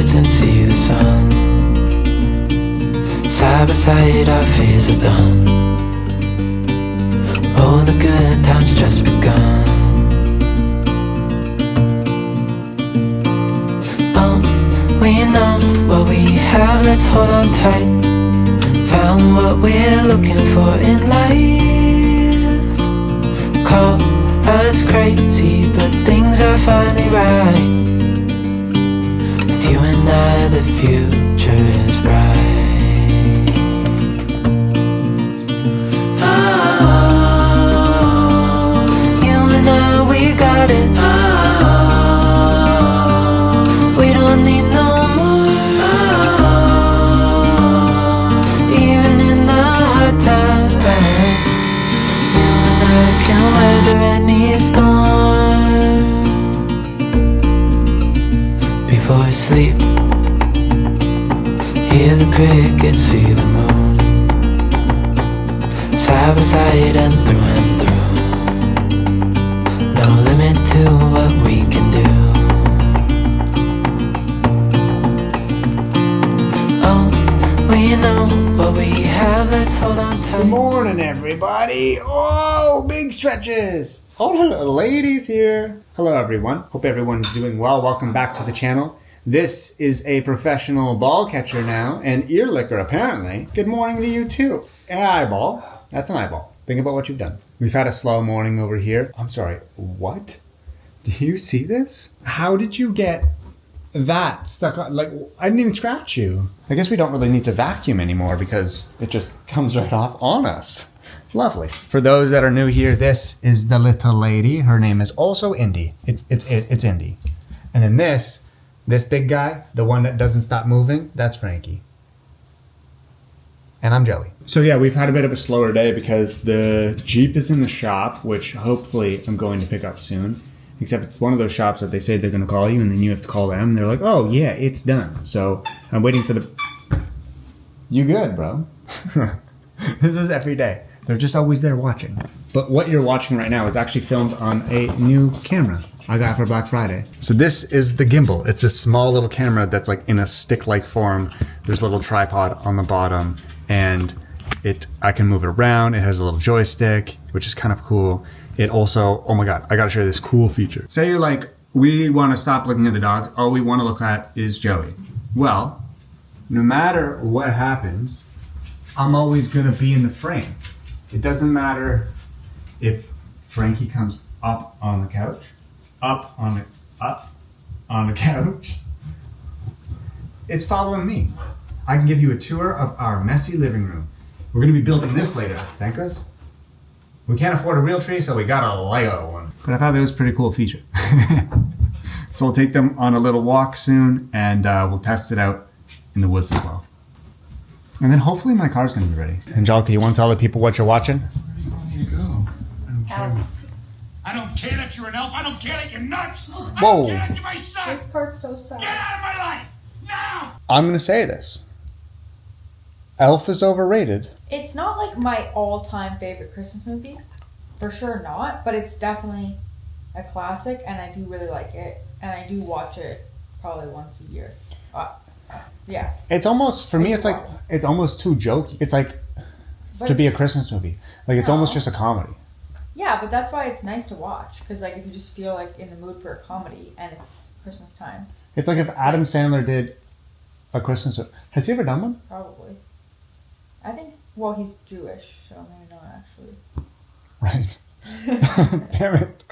birds and see the sun. Side by side our fears are done. Oh, the good times just begun. Oh, we know what we have, let's hold on tight. Found what we're looking for in life. Call us crazy, but things are finally right. With you and I, the future is bright. We got it. We don't need no more. Even in the hard times, you and I can weather any storm. Before I sleep, hear the crickets, see the moon. Side by side and through and through. No limit to what we can do. Oh, we know what we have, let's hold on tight. Good morning, everybody. Oh, big stretches. Oh, hello, ladies here. Hello, everyone. Hope everyone's doing well. Welcome back to the channel. This is a professional ball catcher now, and ear licker, apparently. Good morning to you, too. An eyeball. That's an eyeball. Think about what you've done. We've had a slow morning over here. I'm sorry, what? Do you see this? How did you get that stuck on? Like, I didn't even scratch you. I guess we don't really need to vacuum anymore because it just comes right off on us. Lovely. For those that are new here, this is the little lady. Her name is also Indy. It's Indy. And then this big guy, the one that doesn't stop moving, that's Frankie. And I'm Joey. So yeah, we've had a bit of a slower day because the Jeep is in the shop, which hopefully I'm going to pick up soon. Except it's one of those shops that they say they're going to call you and then you have to call them. And they're like, oh yeah, it's done. So I'm waiting for the... You good, bro? This is every day. They're just always there watching. But what you're watching right now is actually filmed on a new camera I got for Black Friday. So this is the gimbal. It's a small little camera that's like in a stick-like form. There's a little tripod on the bottom. And I can move it around. It has a little joystick, which is kind of cool. It also, oh my God, I gotta share this cool feature. Say you're like, we wanna stop looking at the dogs. All we wanna look at is Joey. Well, no matter what happens, I'm always gonna be in the frame. It doesn't matter if Frankie comes up on the couch, up on the couch. It's following me. I can give you a tour of our messy living room. We're going to be building this later, thank us. We can't afford a real tree, so we got a Lego one. But I thought that was a pretty cool feature. So we'll take them on a little walk soon, and we'll test it out in the woods as well. And then hopefully my car's going to be ready. Angelica, you want to tell the people what you're watching? Where do you want me to go? I don't care. I don't care that you're an elf. I don't care that you're nuts. I don't care that you're my son. This part's so sad. Get out of my life now. I'm going to say this. Elf is overrated. It's not like my all-time favorite Christmas movie. For sure not. But it's definitely a classic, and I do really like it. And I do watch it probably once a year. Yeah. It's almost, for me, it's like, it's almost too jokey. It's like, But to be a it's- Christmas movie. Like, it's No. almost just a comedy. Yeah, but that's why it's nice to watch. Because, like, if you just feel, like, in the mood for a comedy, and it's Christmas time. It's like if Adam Sandler did a Christmas movie. Has he ever done one? Probably. I think, well, he's Jewish, so maybe not actually. Right. Damn it.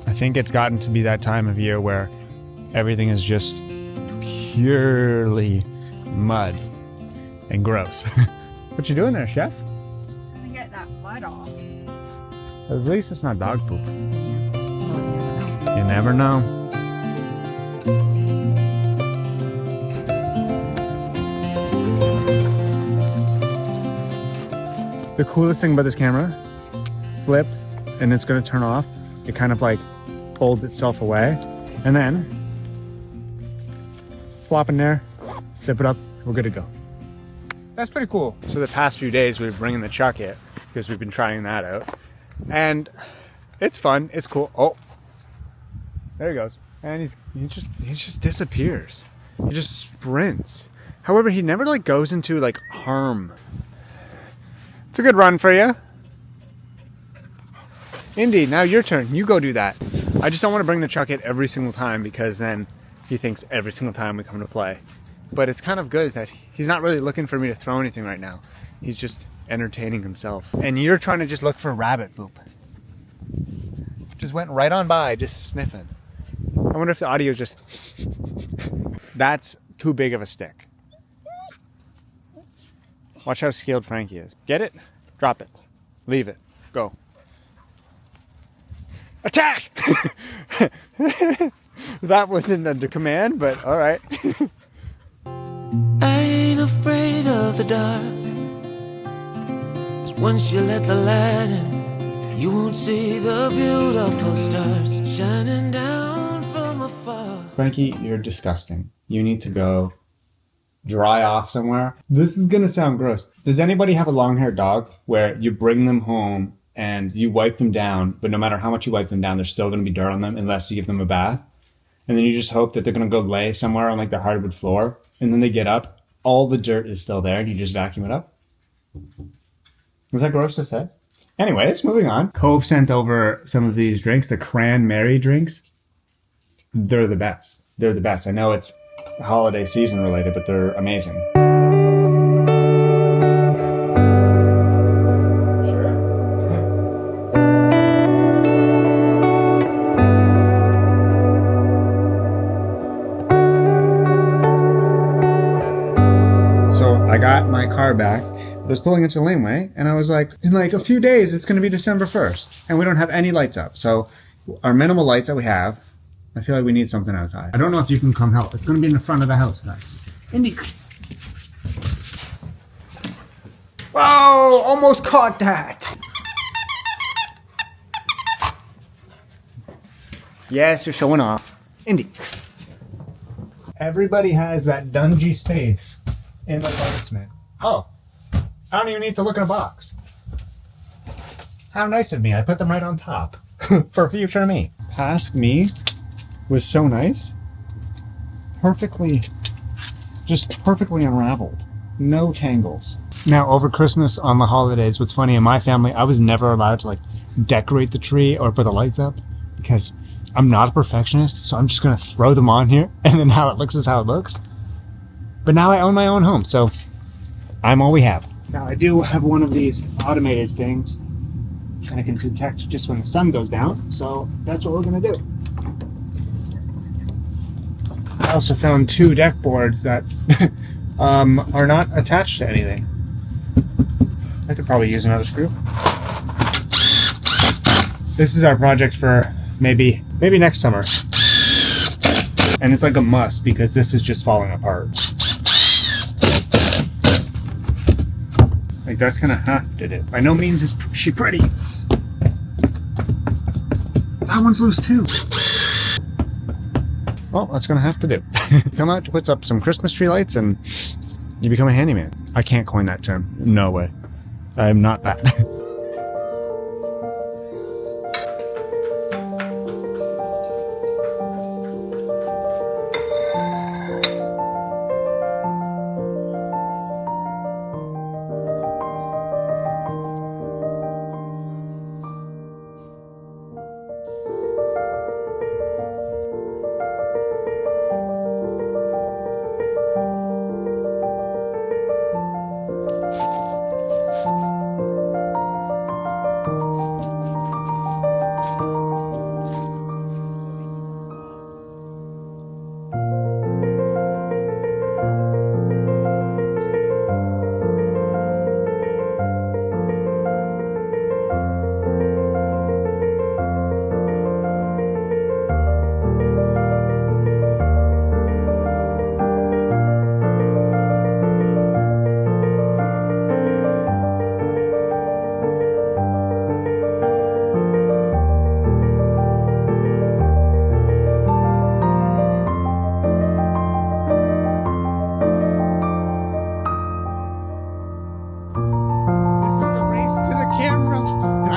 I think it's gotten to be that time of year where everything is just purely mud and gross. What you doing there, chef? Trying to get that mud off. At least it's not dog poop. You never know. The coolest thing about this camera, flip, and it's gonna turn off. It kind of like folds itself away, and then flop in there, zip it up, we're good to go. That's pretty cool. So the past few days we've been bringing the Chuck It because we've been trying that out, and it's fun. It's cool. Oh, there he goes, and he just disappears. He just sprints. However, he never like goes into like harm. It's a good run for you. Indy, now your turn. You go do that. I just don't want to bring the Chuck It every single time because then he thinks every single time we come to play. But it's kind of good that he's not really looking for me to throw anything right now. He's just entertaining himself. And you're trying to just look for a rabbit poop. Just went right on by, just sniffing. I wonder if the audio just... That's too big of a stick. Watch how skilled Frankie is. Get it? Drop it. Leave it. Go. Attack! That wasn't under command, but all right. I ain't afraid of the dark, 'cause once you let the light in, you won't see the beautiful stars shining down from afar. Frankie, you're disgusting. You need to go dry off somewhere. This is gonna sound gross. Does anybody have a long-haired dog where you bring them home and you wipe them down, but no matter how much you wipe them down, there's still gonna be dirt on them unless you give them a bath? And then you just hope that they're gonna go lay somewhere on like the hardwood floor, and then they get up, all the dirt is still there, and you just vacuum it up? Was that gross to say? Anyways, moving on. Cove sent over some of these drinks, the cranberry drinks. They're the best. They're the best. I know it's holiday season related, but they're amazing. I got my car back. I was pulling into the laneway, and I was like, in like a few days, it's going to be December 1st, and we don't have any lights up. So our minimal lights that we have, I feel like we need something outside. I don't know if you can come help. It's going to be in the front of the house, guys. Indy. Whoa, almost caught that. Yes, you're showing off. Indy. Everybody has that dungy space in the basement. Oh, I don't even need to look in a box. How nice of me. I put them right on top for future me. Past me was so nice. Just perfectly unraveled. No tangles. Now, over Christmas on the holidays, what's funny, in my family, I was never allowed to like decorate the tree or put the lights up because I'm not a perfectionist, so I'm just going to throw them on here, and then how it looks is how it looks. But now I own my own home, so I'm all we have. Now I do have one of these automated things, and I can detect just when the sun goes down, so that's what we're gonna do. I also found 2 deck boards that are not attached to anything. I could probably use another screw. This is our project for maybe next summer. And it's like a must because this is just falling apart. Like, that's gonna have to do. By no means is she pretty. That one's loose too. Well, that's gonna have to do. Come out to put up some Christmas tree lights and you become a handyman. I can't coin that term. No way. I am not that.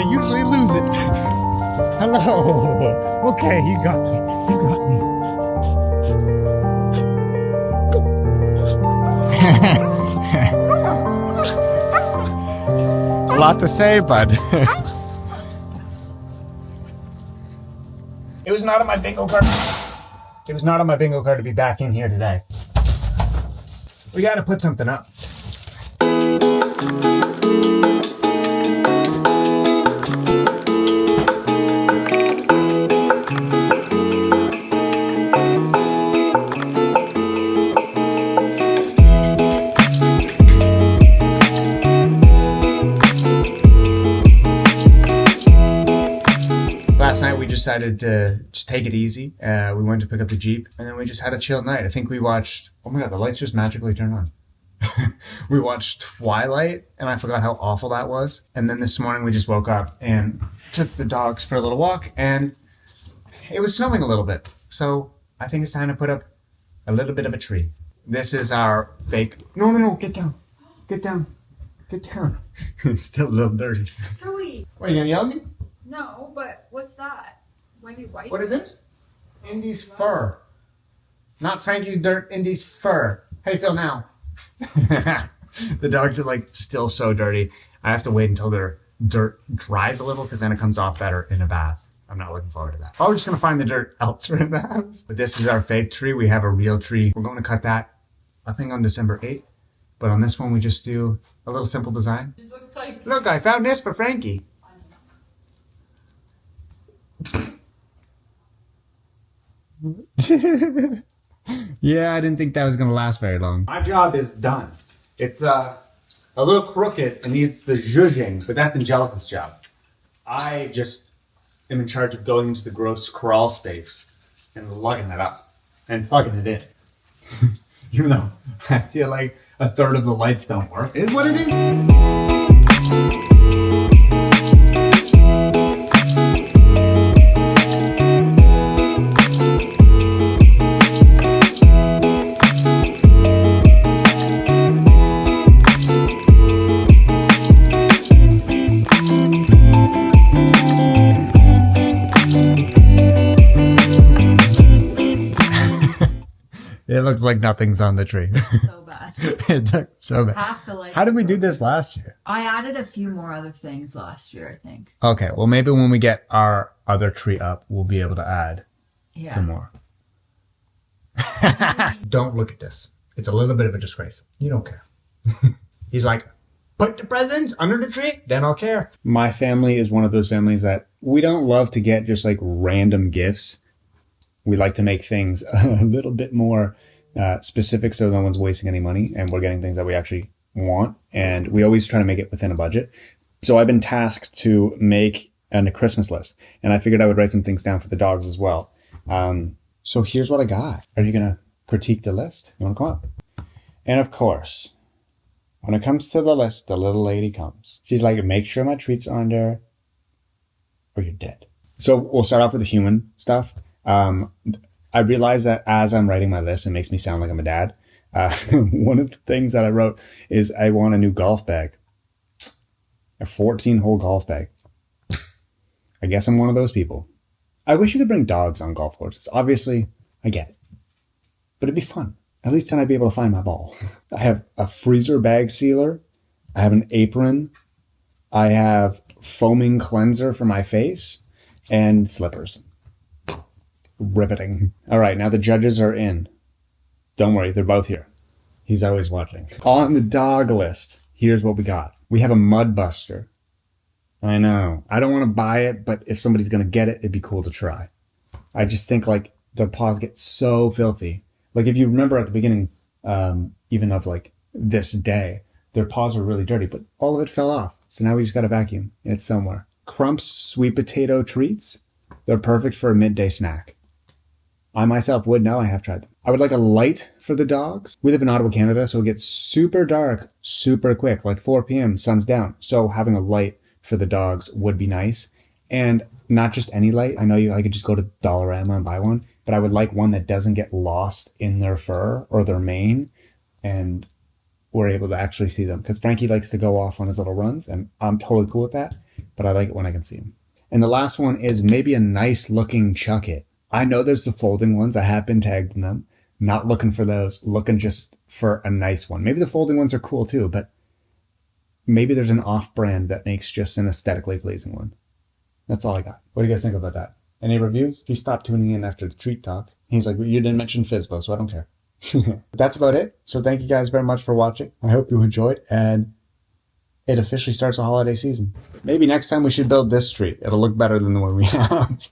I usually lose it. Hello. Okay, you got me. You got me. A lot to say, bud. It was not on my bingo card. It was not on my bingo card to be back in here today. We gotta put something up. Last night we decided to just take it easy. We went to pick up the Jeep and then we just had a chill night. I think we watched, oh my God, the lights just magically turned on. We watched Twilight and I forgot how awful that was. And then this morning we just woke up and took the dogs for a little walk and it was snowing a little bit. So I think it's time to put up a little bit of a tree. This is our fake, no, get down, get down, get down. It's still a little dirty. Joey. What, are you gonna yell at me? No, but what's that? Maybe white? What is this? Indy's fur. Not Frankie's dirt, Indy's fur. How do you feel now? The dogs are like still so dirty. I have to wait until their dirt dries a little because then it comes off better in a bath. I'm not looking forward to that. Probably just gonna find the dirt elsewhere in the house. But this is our fake tree. We have a real tree. We're going to cut that, I think, on December 8th. But on this one, we just do a little simple design. It looks like... Look, I found this for Frankie. Yeah, I didn't think that was going to last very long. My job is done. It's a little crooked and needs the zhuzhing, but that's Angelica's job. I just am in charge of going into the gross crawl space and lugging it up and plugging it in. Even though I feel like a third of the lights don't work. It is what it is. It looks like nothing's on the tree. So bad. It looks so bad. Half the lights. How did we do this last year? I added a few more other things last year, I think. Okay, well maybe when we get our other tree up, we'll be able to add some more. Don't look at this. It's a little bit of a disgrace. You don't care. He's like, put the presents under the tree, then I'll care. My family is one of those families that we don't love to get just like random gifts. We like to make things a little bit more specific so no one's wasting any money and we're getting things that we actually want. And we always try to make it within a budget. So I've been tasked to make a Christmas list. And I figured I would write some things down for the dogs as well. So here's what I got. Are you going to critique the list? You want to come up? And of course, when it comes to the list, the little lady comes. She's like, make sure my treats are under or you're dead. So we'll start off with the human stuff. I realize that as I'm writing my list, it makes me sound like I'm a dad. One of the things that I wrote is I want a new golf bag, a 14-hole golf bag. I guess I'm one of those people. I wish you could bring dogs on golf courses. Obviously, I get it, but it'd be fun. At least then I'd be able to find my ball. I have a freezer bag sealer. I have an apron. I have foaming cleanser for my face and slippers. Riveting. All right, now the judges are in. Don't worry, they're both here. He's always watching. On the dog list, here's what we got. We have a mud buster. I know. I don't want to buy it, but if somebody's going to get it, it'd be cool to try. I just think like their paws get so filthy. Like if you remember at the beginning, even of like this day, their paws were really dirty, but all of it fell off. So now we just got to vacuum it somewhere. Crump's sweet potato treats. They're perfect for a midday snack. I myself would know. I have tried them. I would like a light for the dogs. We live in Ottawa, Canada, so it gets super dark super quick, like 4 p.m., sun's down. So having a light for the dogs would be nice. And not just any light. I know I could just go to Dollarama and buy one, but I would like one that doesn't get lost in their fur or their mane and we're able to actually see them. Because Frankie likes to go off on his little runs and I'm totally cool with that. but I like it when I can see them. And the last one is maybe a nice looking chuck it. I know there's the folding ones. I have been tagged in them. Not looking for those. Looking just for a nice one. Maybe the folding ones are cool too, but maybe there's an off-brand that makes just an aesthetically pleasing one. That's all I got. What do you guys think about that? Any reviews? He stopped tuning in after the treat talk. He's like, well, you didn't mention Fizbo, so I don't care. That's about it. So thank you guys very much for watching. I hope you enjoyed, and it officially starts the holiday season. Maybe next time we should build this tree. It'll look better than the one we have.